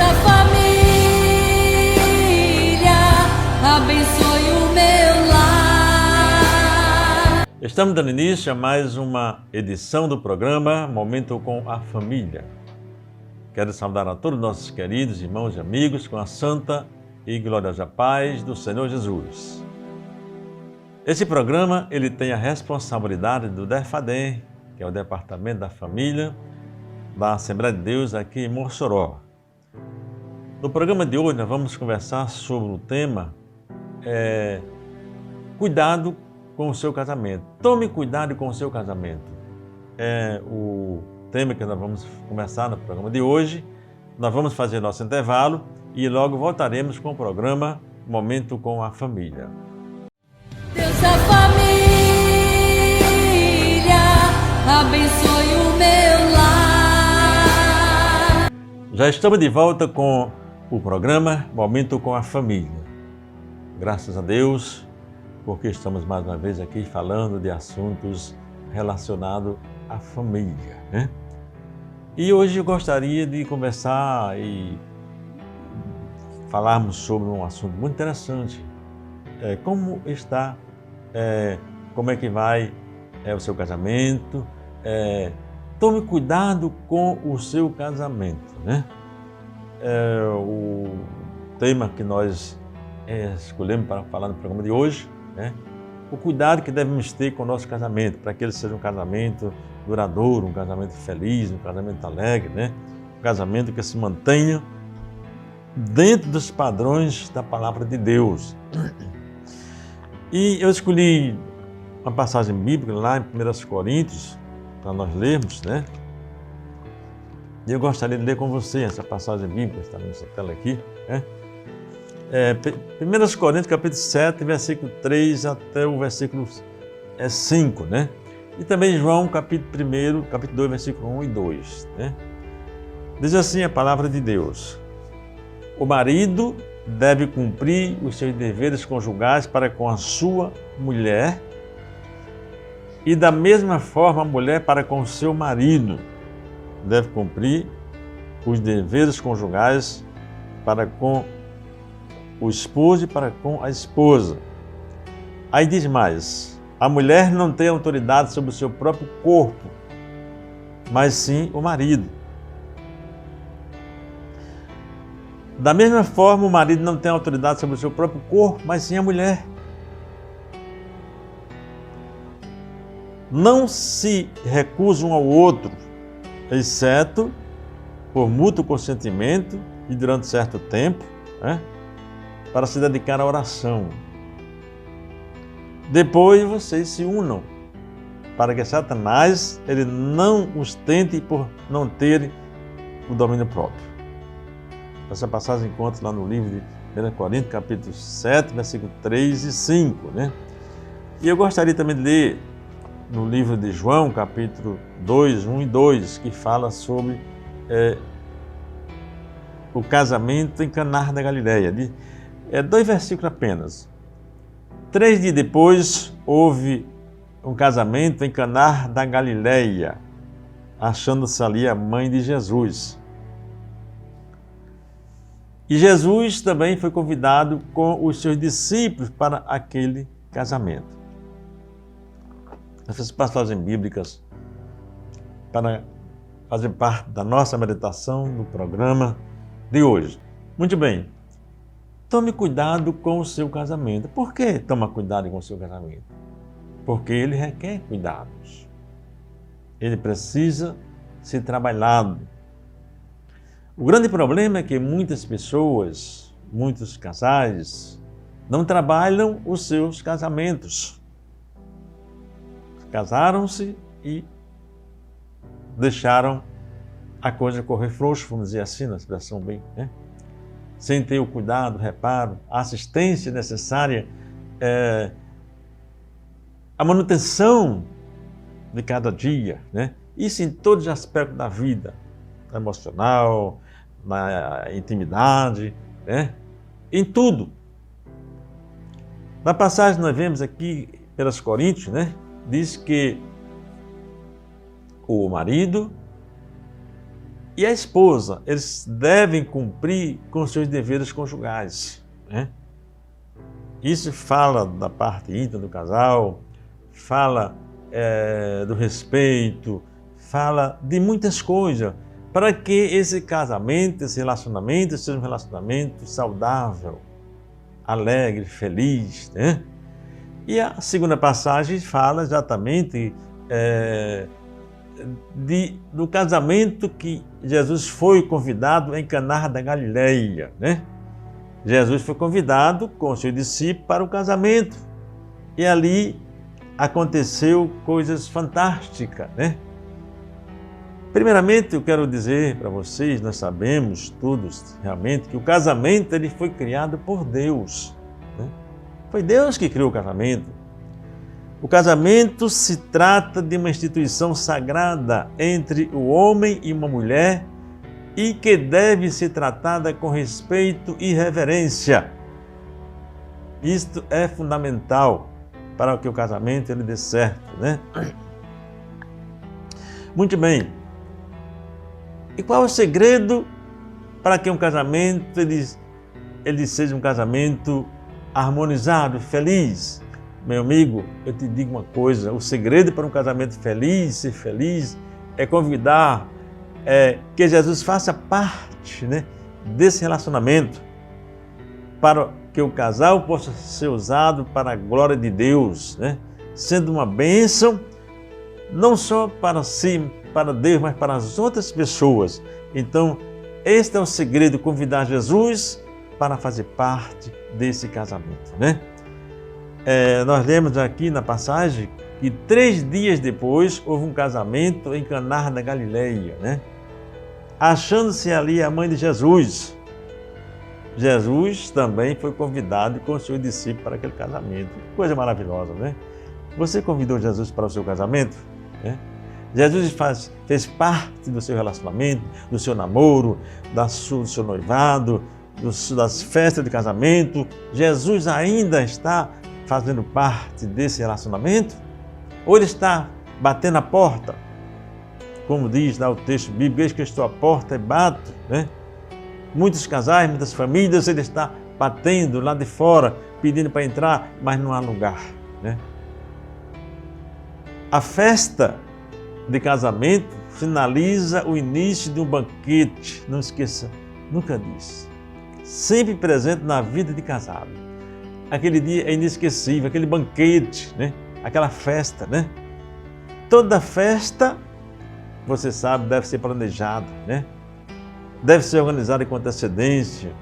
a família, abençoe o meu lar. Estamos dando início a mais uma edição do programa Momento com a Família. Quero saudar a todos os nossos queridos irmãos e amigos com a santa e gloriosa paz do Senhor Jesus. Esse programa ele tem a responsabilidade do DEFADEM, que é o Departamento da Família da Assembleia de Deus aqui em Mossoró. No programa de hoje nós vamos conversar sobre o tema cuidado com o seu casamento. Tome cuidado com o seu casamento. É o tema que nós vamos começar no programa de hoje. Nós vamos fazer nosso intervalo e logo voltaremos com o programa Momento com a Família. Deus, a família, abençoe o meu lar. Já estamos de volta com o programa Momento com a Família. Graças a Deus, porque estamos mais uma vez aqui falando de assuntos relacionados à família, né? E hoje eu gostaria de conversar e falarmos sobre um assunto muito interessante. Como está, como é que vai o seu casamento? Tome cuidado com o seu casamento, né? O tema que nós escolhemos para falar no programa de hoje, né? O cuidado que devemos ter com o nosso casamento, para que ele seja um casamento duradouro, um casamento feliz, um casamento alegre, né? Um casamento que se mantenha dentro dos padrões da palavra de Deus. E eu escolhi uma passagem bíblica lá em 1 Coríntios, para nós lermos, né? E eu gostaria de ler com você essa passagem bíblica, está nessa tela aqui, né? 1 Coríntios, capítulo 7, versículo 3 até o versículo 5, né? E também João, capítulo 2, versículo 1 e 2, né? Diz assim a palavra de Deus: o marido deve cumprir os seus deveres conjugais para com a sua mulher e da mesma forma a mulher para com o seu marido deve cumprir os deveres conjugais para com o esposo e para com a esposa. Aí diz mais: a mulher não tem autoridade sobre o seu próprio corpo, mas sim o marido. Da mesma forma, o marido não tem autoridade sobre o seu próprio corpo, mas sim a mulher. Não se recusa um ao outro, exceto por mútuo consentimento e durante certo tempo, né, para se dedicar à oração. Depois vocês se unam, para que Satanás ele não os tente por não terem o domínio próprio. Essa passagem encontra lá no livro de 1 Coríntios, capítulo 7, versículo 3 e 5, né? E eu gostaria também de ler no livro de João, capítulo 2, 1 e 2, que fala sobre o casamento em Caná da Galileia. 2 versículos apenas. 3 dias depois, houve um casamento em Caná da Galileia, achando-se ali a mãe de Jesus. E Jesus também foi convidado com os seus discípulos para aquele casamento. Essas passagens bíblicas para fazer parte da nossa meditação no programa de hoje. Muito bem. Tome cuidado com o seu casamento. Por que toma cuidado com o seu casamento? Porque ele requer cuidados. Ele precisa ser trabalhado. O grande problema é que muitas pessoas, muitos casais, não trabalham os seus casamentos. Casaram-se e deixaram a coisa correr frouxo, vamos dizer assim, na expressão bem, né? Sem ter o cuidado, o reparo, a assistência necessária, a manutenção de cada dia, né? Isso em todos os aspectos da vida, emocional, na intimidade, né? Em tudo. Na passagem nós vemos aqui, pelas Coríntios, né? Diz que o marido e a esposa, eles devem cumprir com seus deveres conjugais, né? Isso fala da parte íntima do casal, fala do respeito, fala de muitas coisas, para que esse casamento, esse relacionamento seja um relacionamento saudável, alegre, feliz, né? E a segunda passagem fala exatamente do casamento que Jesus foi convidado em Caná da Galileia, né? Jesus foi convidado com os seus discípulos para o casamento e ali aconteceu coisas fantásticas, né? Primeiramente, eu quero dizer para vocês, nós sabemos todos realmente que o casamento ele foi criado por Deus, né? Foi Deus que criou o casamento. O casamento se trata de uma instituição sagrada entre o homem e uma mulher e que deve ser tratada com respeito e reverência. Isto é fundamental para que o casamento ele dê certo, né? Muito bem. E qual é o segredo para que um casamento ele seja um casamento harmonizado, feliz? Meu amigo, eu te digo uma coisa, o segredo para um casamento feliz, ser feliz, é convidar que Jesus faça parte, né, desse relacionamento, para que o casal possa ser usado para a glória de Deus, né, sendo uma bênção, não só para si, para Deus, mas para as outras pessoas. Então, este é o segredo, convidar Jesus para fazer parte desse casamento, né? Nós lemos aqui na passagem que 3 dias depois houve um casamento em Caná da Galileia, né? Achando-se ali a mãe de Jesus. Jesus também foi convidado com os seus discípulos para aquele casamento. Coisa maravilhosa, né? Você convidou Jesus para o seu casamento, né? Jesus fez parte do seu relacionamento, do seu namoro, do seu noivado, das festas de casamento. Jesus ainda está fazendo parte desse relacionamento? Ou ele está batendo a porta? Como diz lá o texto bíblico, eis que eu estou à porta e bato, né? Muitos casais, muitas famílias, ele está batendo lá de fora, pedindo para entrar, mas não há lugar, né? A festa de casamento finaliza o início de um banquete, não esqueça, nunca disso. Sempre presente na vida de casado. Aquele dia é inesquecível, aquele banquete, né? Aquela festa, né? Toda festa, você sabe, deve ser planejada, né? Deve ser organizada com antecedência,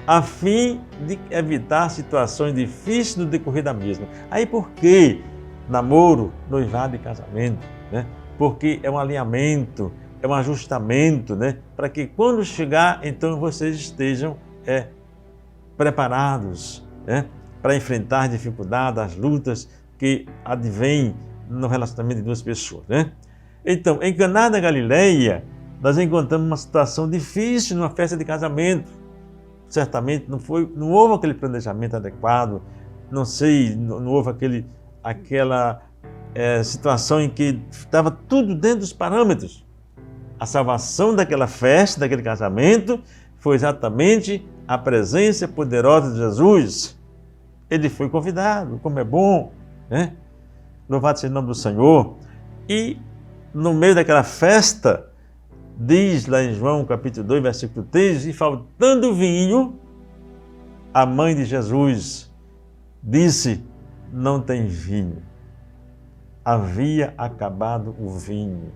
a fim de evitar situações difíceis no decorrer da mesma. Aí por que namoro, noivado e casamento, né? Porque é um alinhamento, é um ajustamento, né? Para que quando chegar, então vocês estejam preparados, né? Para enfrentar as dificuldades, as lutas que advêm no relacionamento de duas pessoas, né? Então, em Caná da Galileia, nós encontramos uma situação difícil numa festa de casamento. Certamente não houve aquele planejamento adequado, não houve aquela situação em que estava tudo dentro dos parâmetros. A salvação daquela festa, daquele casamento, foi exatamente a presença poderosa de Jesus. Ele foi convidado, como é bom, né? Louvado seja o nome do Senhor. E no meio daquela festa, diz lá em João capítulo 2, versículo 3, e faltando vinho, a mãe de Jesus disse, não tem vinho. Havia acabado o vinho.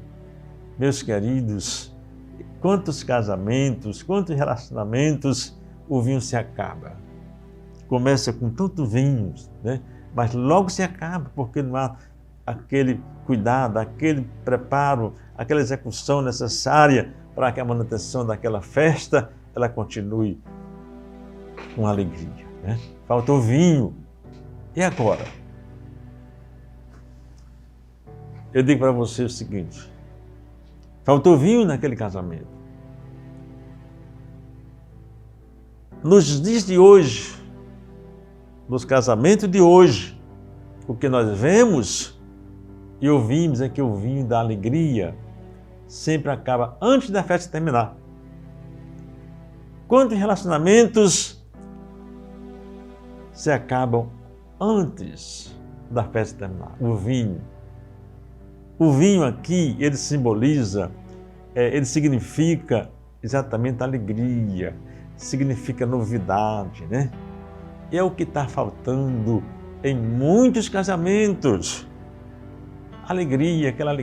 Meus queridos, quantos casamentos, quantos relacionamentos o vinho se acaba. Começa com tanto vinho, né? Mas logo se acaba, porque não há aquele cuidado, aquele preparo, aquela execução necessária para que a manutenção daquela festa ela continue com alegria, né? Faltou vinho. E agora? Eu digo para você o seguinte, faltou vinho naquele casamento. Nos dias de hoje, nos casamentos de hoje, o que nós vemos e ouvimos é que o vinho da alegria, sempre acaba antes da festa terminar. Quantos relacionamentos se acabam antes da festa terminar? O vinho. O vinho aqui, ele simboliza, ele significa exatamente alegria, significa novidade, né? E é o que está faltando em muitos casamentos. Alegria, aquela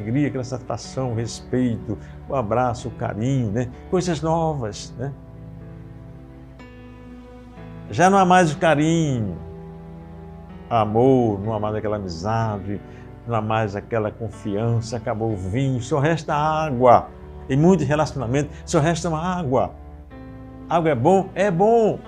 satisfação, o respeito, o abraço, o carinho, né? Coisas novas, né? Já não há mais o carinho, amor, não há mais aquela amizade, não há mais aquela confiança, acabou o vinho, só resta água. Em muitos relacionamentos só resta uma água. Água é bom? É bom.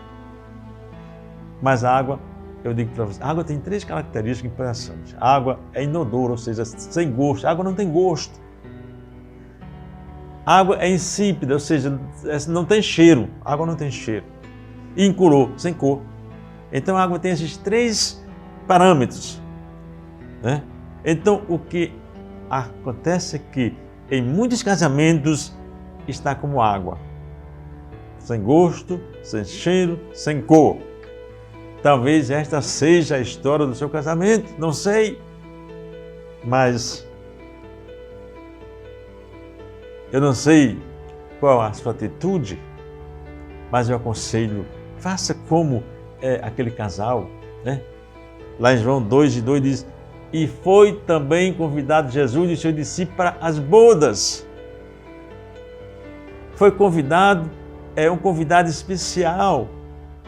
Mas a água, eu digo para você, a água tem 3 características interessantes. A água é inodora, ou seja, sem gosto. A água não tem gosto. A água é insípida, ou seja, não tem cheiro. A água não tem cheiro. Incolor, sem cor. Então a água tem esses 3 parâmetros, né? Então o que acontece é que em muitos casamentos está como água. Sem gosto, sem cheiro, sem cor. Talvez esta seja a história do seu casamento, não sei. Mas eu não sei qual a sua atitude, mas eu aconselho, faça como aquele casal, né? Lá em João 2:2 diz: e foi também convidado Jesus e seus discípulos para as bodas. Foi convidado, um convidado especial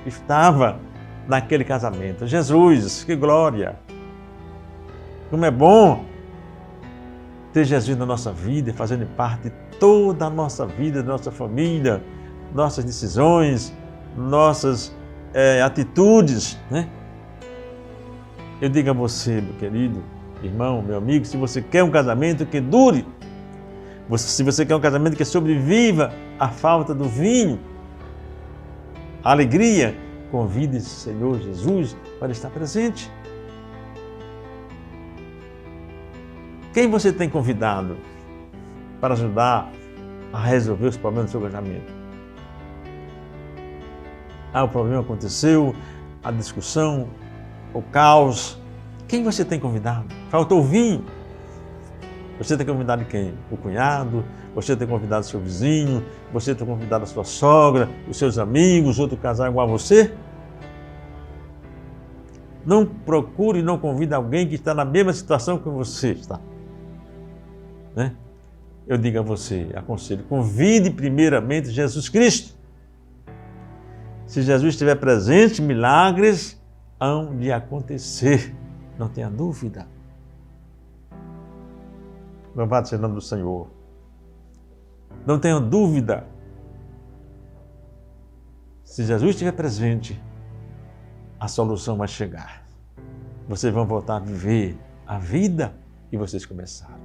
que estava naquele casamento. Jesus, que glória! Como é bom ter Jesus na nossa vida, fazendo parte de toda a nossa vida, da nossa família, nossas decisões, nossas atitudes, né? Eu digo a você, meu querido irmão, meu amigo, se você quer um casamento que dure, se você quer um casamento que sobreviva à falta do vinho, a alegria, convide o Senhor Jesus para estar presente. Quem você tem convidado para ajudar a resolver os problemas do seu casamento? O problema aconteceu, a discussão, o caos. Quem você tem convidado? Faltou vinho. Você tem convidado quem? O cunhado? Você tem convidado seu vizinho? Você tem convidado a sua sogra? Os seus amigos? Outro casal igual a você? Não procure e não convide alguém que está na mesma situação que você está, né? Eu digo a você, aconselho, convide primeiramente Jesus Cristo. Se Jesus estiver presente, milagres hão de acontecer, não tenha dúvida. Louvado seja o nome do Senhor. Não tenha dúvida. Se Jesus estiver presente, a solução vai chegar. Vocês vão voltar a viver a vida que vocês começaram.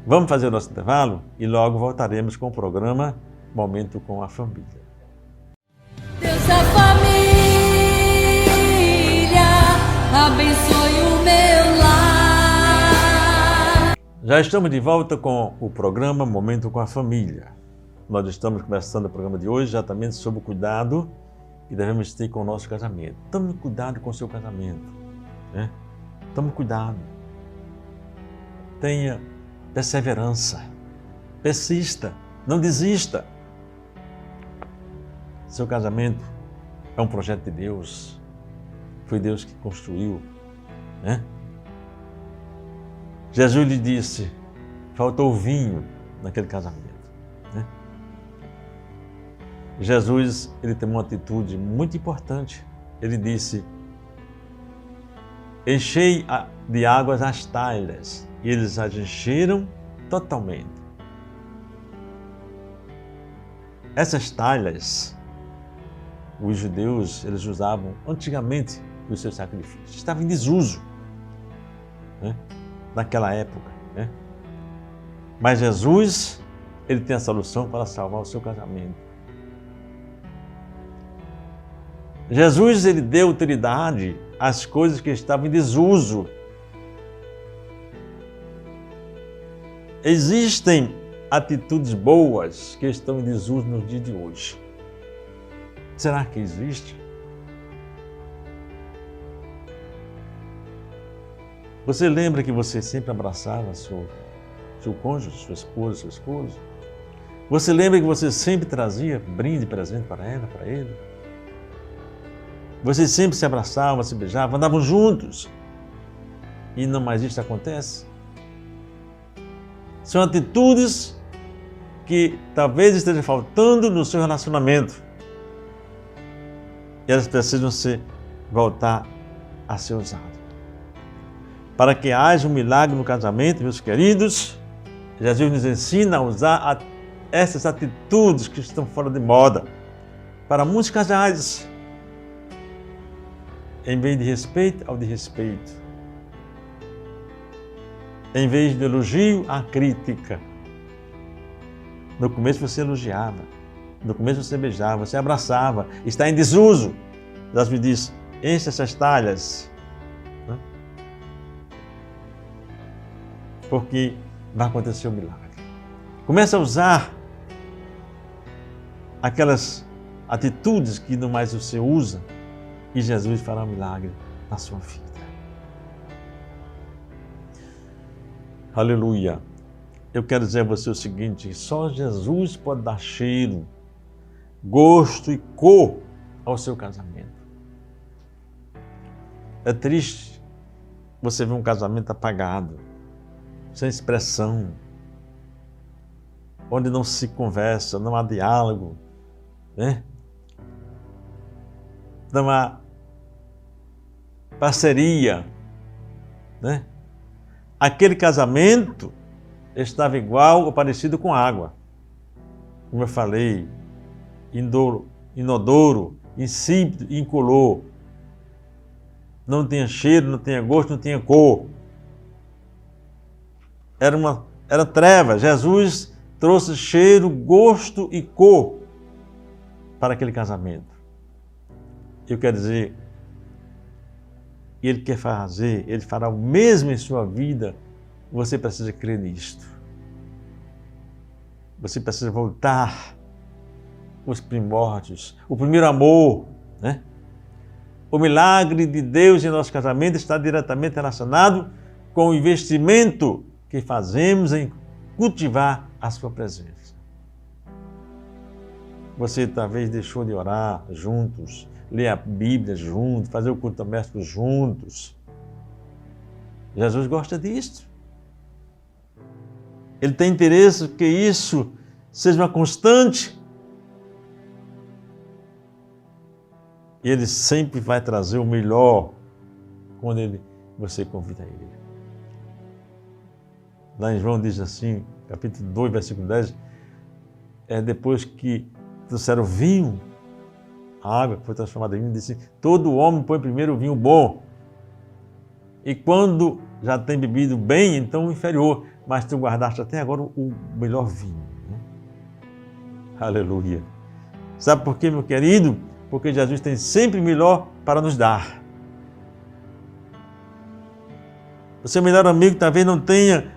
Vamos fazer o nosso intervalo e logo voltaremos com o programa Momento com a Família. Deus da família, abençoe o meu lar. Já estamos de volta com o programa Momento com a Família. Nós estamos começando o programa de hoje exatamente sobre o cuidado que devemos ter com o nosso casamento. Tome cuidado com o seu casamento, né? Tome cuidado. Tenha perseverança. Persista. Não desista. Seu casamento é um projeto de Deus. Foi Deus que construiu, né? Jesus lhe disse, faltou vinho naquele casamento, né? Jesus, ele tem uma atitude muito importante. Ele disse, enchei de águas as talhas, e eles as encheram totalmente. Essas talhas, os judeus, eles usavam antigamente nos seus sacrifícios. Estava em desuso, né? Naquela época, né? Mas Jesus, ele tem a solução para salvar o seu casamento. Jesus, ele deu utilidade às coisas que estavam em desuso. Existem atitudes boas que estão em desuso nos dias de hoje? Será que existe? Você lembra que você sempre abraçava seu cônjuge, sua esposa, seu esposo? Você lembra que você sempre trazia brinde, presente para ela, para ele? Vocês sempre se abraçavam, se beijavam, andavam juntos. E não mais isso acontece? São atitudes que talvez esteja faltando no seu relacionamento. E elas precisam voltar a ser usadas. Para que haja um milagre no casamento, meus queridos, Jesus nos ensina a usar essas atitudes que estão fora de moda. Para muitos casais, em vez de respeito, ao desrespeito. Em vez de elogio, a crítica. No começo você elogiava, no começo você beijava, você abraçava, está em desuso. Jesus me diz, enche essas talhas, porque vai acontecer um milagre. Começa a usar aquelas atitudes que não mais você usa e Jesus fará um milagre na sua vida. Aleluia! Eu quero dizer a você o seguinte, só Jesus pode dar cheiro, gosto e cor ao seu casamento. É triste você ver um casamento apagado, sem expressão, onde não se conversa, não há diálogo, né? Não há parceria, né? Aquele casamento estava igual ou parecido com água. Como eu falei, inodoro, insípido, incolor. Não tinha cheiro, não tinha gosto, não tinha cor. Era treva. Jesus trouxe cheiro, gosto e cor para aquele casamento. Eu quero dizer, Ele quer fazer, Ele fará o mesmo em sua vida. Você precisa crer nisto. Você precisa voltar aos primórdios, o primeiro amor, né? O milagre de Deus em nosso casamento está diretamente relacionado com o investimento que fazemos em cultivar a sua presença. Você talvez deixou de orar juntos, ler a Bíblia juntos, fazer o culto doméstico juntos. Jesus gosta disso. Ele tem interesse que isso seja uma constante. E Ele sempre vai trazer o melhor quando você convida Ele. Lá em João diz assim, capítulo 2, versículo 10, depois que trouxeram vinho, a água que foi transformada em vinho, disse, todo homem põe primeiro o vinho bom. E quando já tem bebido bem, então o inferior. Mas tu guardaste até agora o melhor vinho. Né? Aleluia. Sabe por quê, meu querido? Porque Jesus tem sempre o melhor para nos dar. O seu melhor amigo talvez não tenha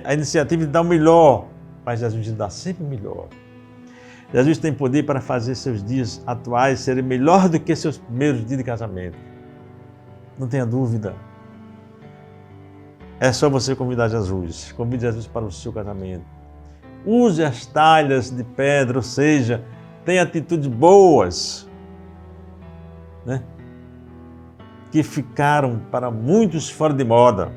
a iniciativa de dar o melhor, mas Jesus dá sempre o melhor. Jesus tem poder para fazer seus dias atuais serem melhor do que seus primeiros dias de casamento. Não tenha dúvida. É só você convidar Jesus. Convide Jesus para o seu casamento. Use as talhas de pedra, ou seja, tenha atitudes boas, né? Que ficaram para muitos fora de moda.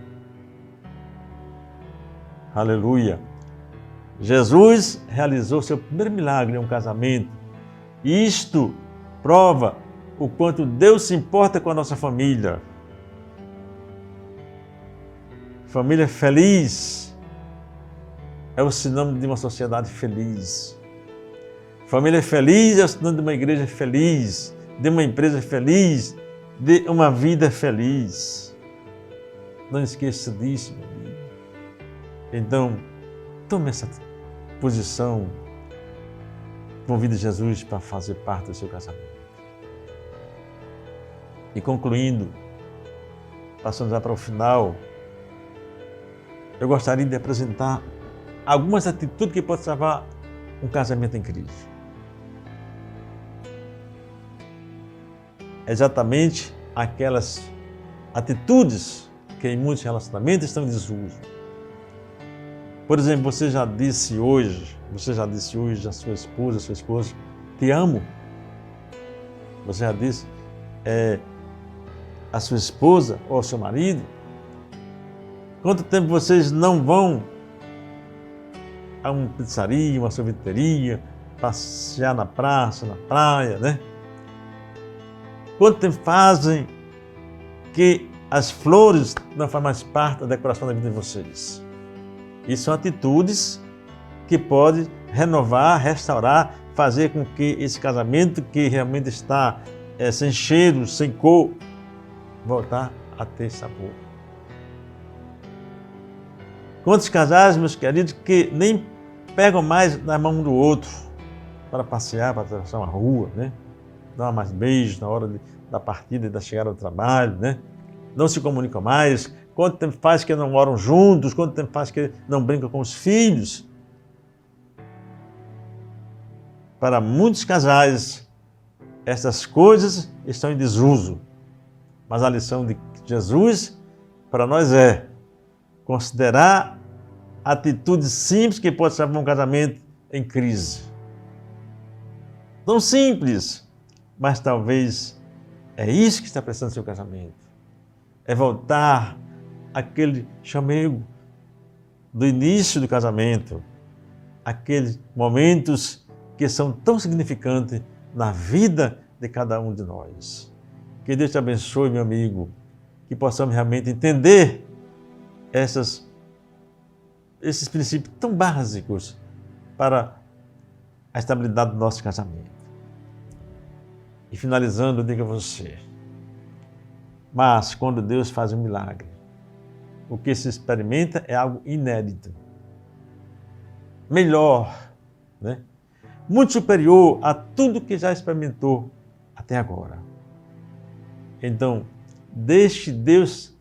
Aleluia! Jesus realizou seu primeiro milagre em um casamento. E isto prova o quanto Deus se importa com a nossa família. Família feliz é o sinônimo de uma sociedade feliz. Família feliz é o sinônimo de uma igreja feliz, de uma empresa feliz, de uma vida feliz. Não esqueça disso, meu amigo. Então, tome essa posição, convide Jesus para fazer parte do seu casamento. E concluindo, passando já para o final, eu gostaria de apresentar algumas atitudes que podem salvar um casamento em crise. Exatamente aquelas atitudes que em muitos relacionamentos estão em desuso. Por exemplo, você já disse hoje à sua esposa, te amo. Você já disse à sua esposa ou ao seu marido? Quanto tempo vocês não vão a uma pizzaria, uma sorveteria, passear na praça, na praia, né? Quanto tempo fazem que as flores não fazem mais parte da decoração da vida de vocês? Isso são atitudes que podem renovar, restaurar, fazer com que esse casamento que realmente está sem cheiro, sem cor, voltar a ter sabor. Quantos casais, meus queridos, que nem pegam mais na mão do outro para passear, para atravessar uma rua, né? Dar mais beijos na hora da partida e da chegada ao trabalho, né? Não se comunicam mais. Quanto tempo faz que não moram juntos? Quanto tempo faz que não brincam com os filhos? Para muitos casais, essas coisas estão em desuso. Mas a lição de Jesus para nós é considerar atitudes simples que podem salvar um casamento em crise. Tão simples, mas talvez é isso que está precisando do seu casamento. É voltar àquele chamego do início do casamento, aqueles momentos que são tão significantes na vida de cada um de nós. Que Deus te abençoe, meu amigo, que possamos realmente entender esses princípios tão básicos para a estabilidade do nosso casamento. E finalizando, eu digo a você, mas quando Deus faz um milagre, o que se experimenta é algo inédito, melhor, né? Muito superior a tudo que já experimentou até agora. Então, deixe Deus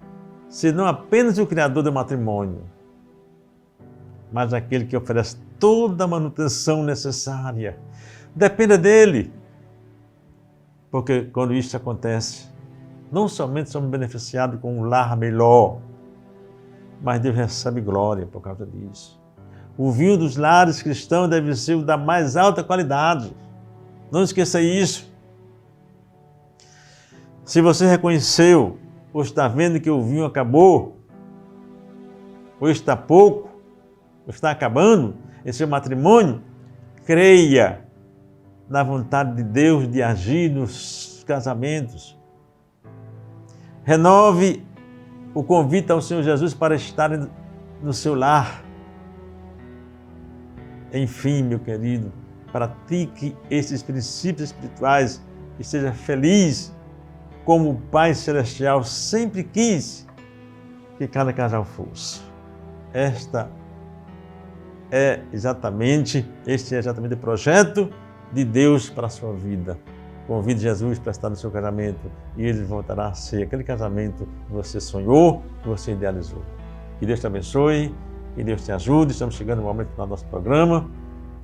ser não apenas o criador do matrimônio, mas aquele que oferece toda a manutenção necessária. Dependa dele. Porque quando isso acontece, não somente somos beneficiados com um lar melhor, mas Deus recebe glória por causa disso. O vinho dos lares cristãos deve ser o da mais alta qualidade. Não esqueça isso. Se você reconheceu ou está vendo que o vinho acabou, ou está pouco, ou está acabando em seu matrimônio, creia na vontade de Deus de agir nos casamentos. Renove o convite ao Senhor Jesus para estar no seu lar. Enfim, meu querido, pratique esses princípios espirituais e seja feliz como o Pai Celestial sempre quis que cada casal fosse. Este é exatamente o projeto de Deus para a sua vida. Convide Jesus para estar no seu casamento e ele voltará a ser aquele casamento que você sonhou, que você idealizou. Que Deus te abençoe, que Deus te ajude. Estamos chegando no momento do nosso programa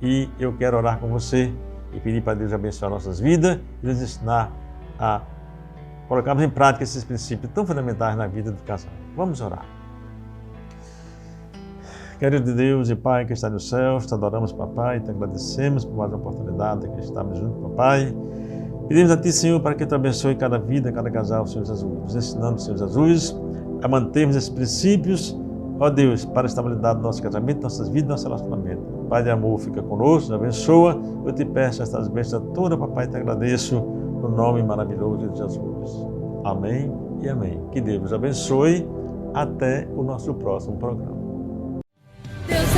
e eu quero orar com você e pedir para Deus abençoar nossas vidas e nos ensinar a colocarmos em prática esses princípios tão fundamentais na vida do casal. Vamos orar. Querido Deus e Pai que está no céu, te adoramos, papai, te agradecemos por mais uma oportunidade que estamos juntos, papai. Pedimos a Ti, Senhor, para que Tu abençoe cada vida, cada casal, Senhor Jesus, nos ensinando, Senhor Jesus, a mantermos esses princípios, ó Deus, para a estabilidade do nosso casamento, nossas vidas, nosso relacionamento. Pai de amor, fica conosco, nos abençoa. Eu te peço estas bênçãos todas, papai, te agradeço no nome maravilhoso de Jesus. Amém e amém. Que Deus nos abençoe. Até o nosso próximo programa. Deus